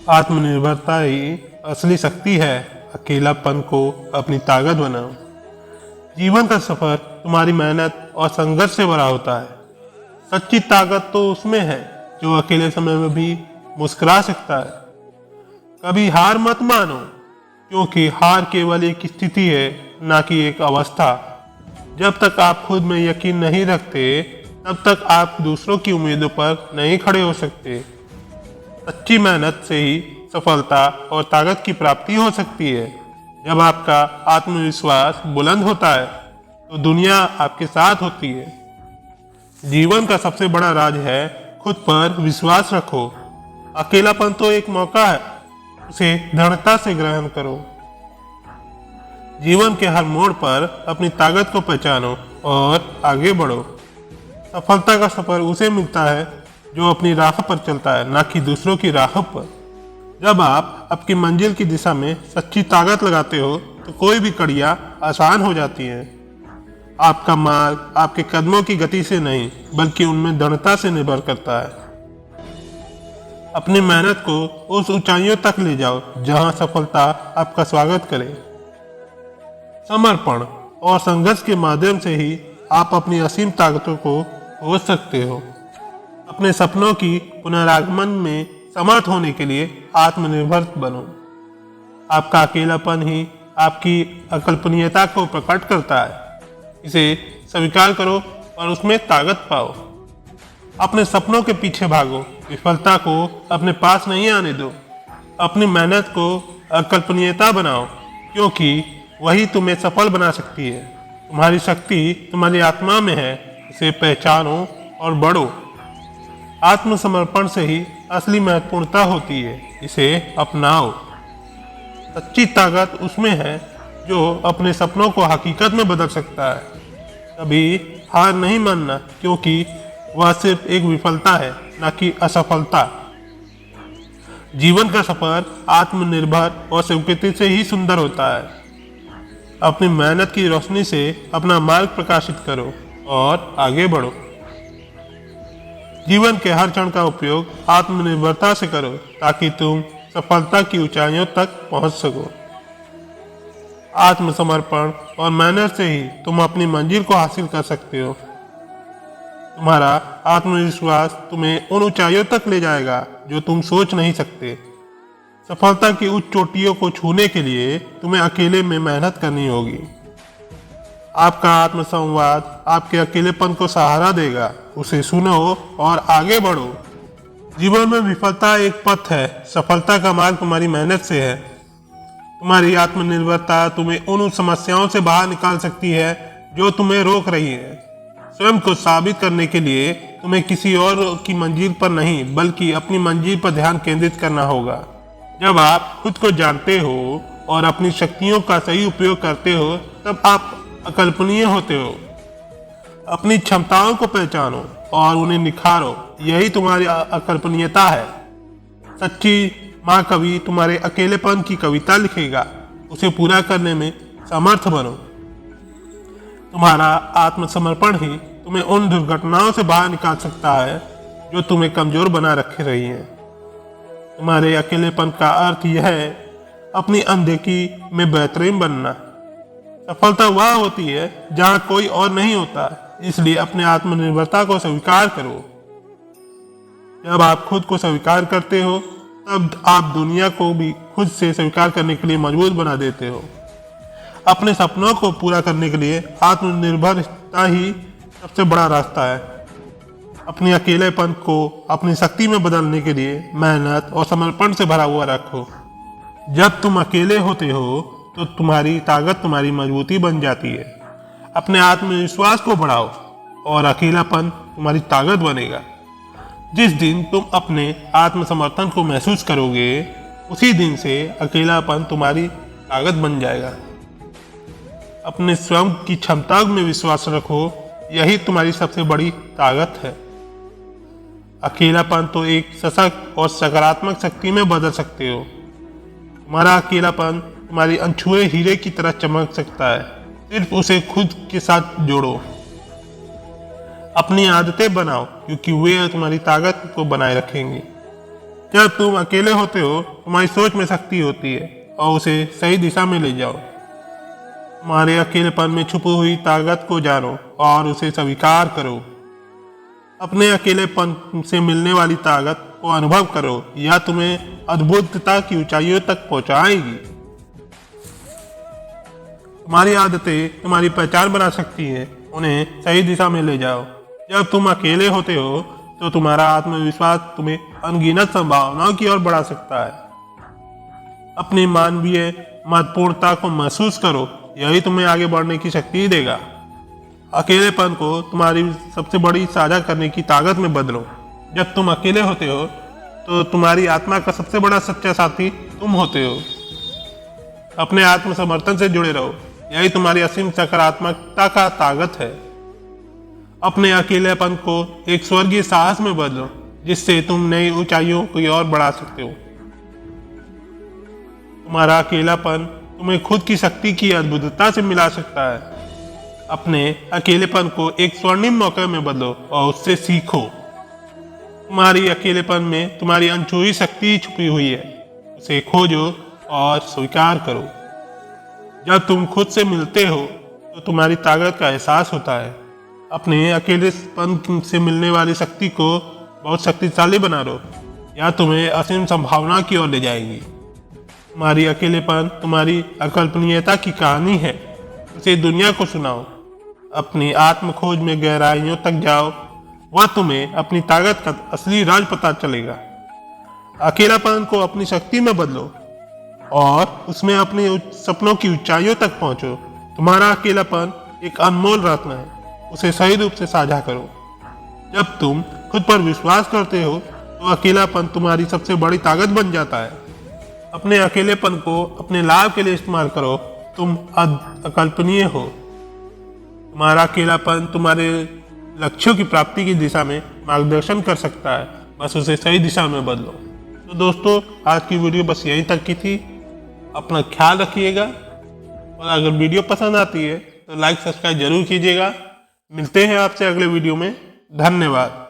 आत्मनिर्भरता ही असली शक्ति है। अकेलापन को अपनी ताकत बनाओ। जीवन का सफर तुम्हारी मेहनत और संघर्ष से भरा होता है। सच्ची ताकत तो उसमें है जो अकेले समय में भी मुस्कुरा सकता है। कभी हार मत मानो, क्योंकि हार केवल एक स्थिति है, ना कि एक अवस्था। जब तक आप खुद में यकीन नहीं रखते, तब तक आप दूसरों की उम्मीदों पर नहीं खड़े हो सकते। सच्ची मेहनत से ही सफलता और ताकत की प्राप्ति हो सकती है। जब आपका आत्मविश्वास बुलंद होता है, तो दुनिया आपके साथ होती है। जीवन का सबसे बड़ा राज है खुद पर विश्वास रखो। अकेलापन तो एक मौका है, उसे दृढ़ता से ग्रहण करो। जीवन के हर मोड़ पर अपनी ताकत को पहचानो और आगे बढ़ो। सफलता का सफर उसे मिलता है जो अपनी राह पर चलता है, ना कि दूसरों की राह पर। जब आप अपनी मंजिल की दिशा में सच्ची ताकत लगाते हो, तो कोई भी कड़ियाँ आसान हो जाती हैं। आपका मार्ग आपके कदमों की गति से नहीं, बल्कि उनमें दृढ़ता से निर्भर करता है। अपनी मेहनत को उस ऊंचाइयों तक ले जाओ जहां सफलता आपका स्वागत करे। समर्पण और संघर्ष के माध्यम से ही आप अपनी असीम ताकतों को खोज सकते हो। अपने सपनों की पुनरागमन में समर्थ होने के लिए आत्मनिर्भर बनो। आपका अकेलापन ही आपकी अकल्पनीयता को प्रकट करता है। इसे स्वीकार करो और उसमें ताकत पाओ। अपने सपनों के पीछे भागो, विफलता को अपने पास नहीं आने दो। अपनी मेहनत को अकल्पनीयता बनाओ, क्योंकि वही तुम्हें सफल बना सकती है। तुम्हारी शक्ति तुम्हारी आत्मा में है, इसे पहचानो और बढ़ो। आत्मसमर्पण से ही असली महत्वपूर्णता होती है, इसे अपनाओ। सच्ची ताकत उसमें है जो अपने सपनों को हकीकत में बदल सकता है। कभी हार नहीं मानना, क्योंकि वह सिर्फ एक विफलता है, न कि असफलता। जीवन का सफर आत्मनिर्भर और स्वीकृति से ही सुंदर होता है। अपनी मेहनत की रोशनी से अपना मार्ग प्रकाशित करो और आगे बढ़ो। जीवन के हर क्षण का उपयोग आत्मनिर्भरता से करो, ताकि तुम सफलता की ऊंचाइयों तक पहुंच सको। आत्मसमर्पण और मेहनत से ही तुम अपनी मंजिल को हासिल कर सकते हो। तुम्हारा आत्मविश्वास तुम्हें उन ऊंचाइयों तक ले जाएगा जो तुम सोच नहीं सकते। सफलता की उच्च चोटियों को छूने के लिए तुम्हें अकेले में मेहनत करनी होगी। आपका आत्मसंवाद आपके अकेलेपन को सहारा देगा। उसे सुनो और आगे बढ़ो। जीवन में विफलता एक पथ है, सफलता का मार्ग तुम्हारी मेहनत से है। तुम्हारी आत्मनिर्भरता तुम्हें उन समस्याओं से बाहर निकाल सकती है जो तुम्हें रोक रही है। स्वयं को साबित करने के लिए तुम्हें किसी और की मंजिल पर नहीं, बल्कि अपनी मंजिल पर ध्यान केंद्रित करना होगा। जब आप खुद को जानते हो और अपनी शक्तियों का सही उपयोग करते हो, तब आप अकल्पनीय होते हो। अपनी क्षमताओं को पहचानो और उन्हें निखारो, यही तुम्हारी अकल्पनीयता है। सच्ची महाकवि तुम्हारे अकेलेपन की कविता लिखेगा, उसे पूरा करने में समर्थ बनो। तुम्हारा आत्मसमर्पण ही तुम्हें उन दुर्घटनाओं से बाहर निकाल सकता है जो तुम्हें कमजोर बना रखे रही हैं। तुम्हारे अकेलेपन का अर्थ यह है अपनी अनदेखी में बेहतरीन बनना। सफलता वह होती है जहां कोई और नहीं होता, इसलिए अपने आत्मनिर्भरता को स्वीकार करो। जब आप खुद को स्वीकार करते हो, तब आप दुनिया को भी खुद से स्वीकार करने के लिए मजबूत बना देते हो। अपने सपनों को पूरा करने के लिए आत्मनिर्भरता ही सबसे बड़ा रास्ता है। अपने अकेलेपन को अपनी शक्ति में बदलने के लिए मेहनत और समर्पण से भरा हुआ रखो। जब तुम अकेले होते हो, तो तुम्हारी ताकत तुम्हारी मजबूती बन जाती है। अपने आत्मविश्वास को बढ़ाओ और अकेलापन तुम्हारी ताकत बनेगा। जिस दिन तुम अपने आत्मसमर्थन को महसूस करोगे, उसी दिन से अकेलापन तुम्हारी ताकत बन जाएगा। अपने स्वयं की क्षमता में विश्वास रखो, यही तुम्हारी सबसे बड़ी ताकत है। अकेलापन तो एक सशक्त और सकारात्मक शक्ति में बदल सकते हो। तुम्हारा अकेलापन तुम्हारी अनछुए हीरे की तरह चमक सकता है, सिर्फ उसे खुद के साथ जोड़ो। अपनी आदतें बनाओ, क्योंकि वे तुम्हारी ताकत को बनाए रखेंगी। जब तुम अकेले होते हो तुम्हारी सोच में शक्ति होती है और उसे सही दिशा में ले जाओ। तुम्हारे अकेलेपन में छुपी हुई ताकत को जानो और उसे स्वीकार करो। अपने अकेलेपन से मिलने वाली ताकत को अनुभव करो, यह तुम्हें अद्भुतता की ऊंचाइयों तक पहुंचाएगी। तुम्हारी आदतें तुम्हारी पहचान बना सकती हैं, उन्हें सही दिशा में ले जाओ। जब तुम अकेले होते हो तो तुम्हारा आत्मविश्वास तुम्हें अनगिनत संभावनाओं की ओर बढ़ा सकता है। अपनी मानवीय महत्वपूर्णता को महसूस करो, यही तुम्हें आगे बढ़ने की शक्ति देगा। अकेलेपन को तुम्हारी सबसे बड़ी साझा करने की ताकत में बदलो। जब तुम अकेले होते हो तो तुम्हारी आत्मा का सबसे बड़ा सच्चा साथी तुम होते हो। अपने आत्म समर्थन से जुड़े रहो, यही तुम्हारी असीम सकारात्मकता का ताकत है। अपने अकेलेपन को एक स्वर्गीय साहस में बदलो, जिससे तुम नई ऊंचाइयों की ओर बढ़ा सकते हो। तुम्हारा अकेलापन तुम्हें खुद की शक्ति की अद्भुतता से मिला सकता है। अपने अकेलेपन को एक स्वर्णिम मौके में बदलो और उससे सीखो। तुम्हारी अकेलेपन में तुम्हारी अनछुई शक्ति छुपी हुई है, उसे खोजो और स्वीकार करो। जब तुम खुद से मिलते हो तो तुम्हारी ताकत का एहसास होता है। अपने अकेलेपन से मिलने वाली शक्ति को बहुत शक्तिशाली बना लो, यह तुम्हें असीम संभावना की ओर ले जाएगी। तुम्हारी अकेलेपन तुम्हारी अकल्पनीयता की कहानी है, उसे दुनिया को सुनाओ। अपनी आत्म खोज में गहराइयों तक जाओ, वह तुम्हें अपनी ताकत का असली राज पता चलेगा। अकेलापन को अपनी शक्ति में बदलो और उसमें अपने सपनों की ऊंचाइयों तक पहुंचो। तुम्हारा अकेलापन एक अनमोल रत्न है, उसे सही रूप से साझा करो। जब तुम खुद पर विश्वास करते हो तो अकेलापन तुम्हारी सबसे बड़ी ताकत बन जाता है। अपने अकेलेपन को अपने लाभ के लिए इस्तेमाल करो, तुम अकल्पनीय हो। तुम्हारा अकेलापन तुम्हारे लक्ष्यों की प्राप्ति की दिशा में मार्गदर्शन कर सकता है, बस उसे सही दिशा में बदलो। तो दोस्तों, आज की वीडियो बस यहीं तक की थी। अपना ख्याल रखिएगा और अगर वीडियो पसंद आती है तो लाइक सब्सक्राइब जरूर कीजिएगा। मिलते हैं आपसे अगले वीडियो में। धन्यवाद।